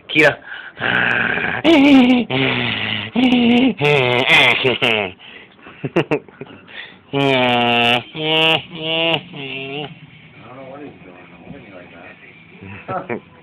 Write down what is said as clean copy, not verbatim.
Kira. I don't know what he's doing. Holding you like that.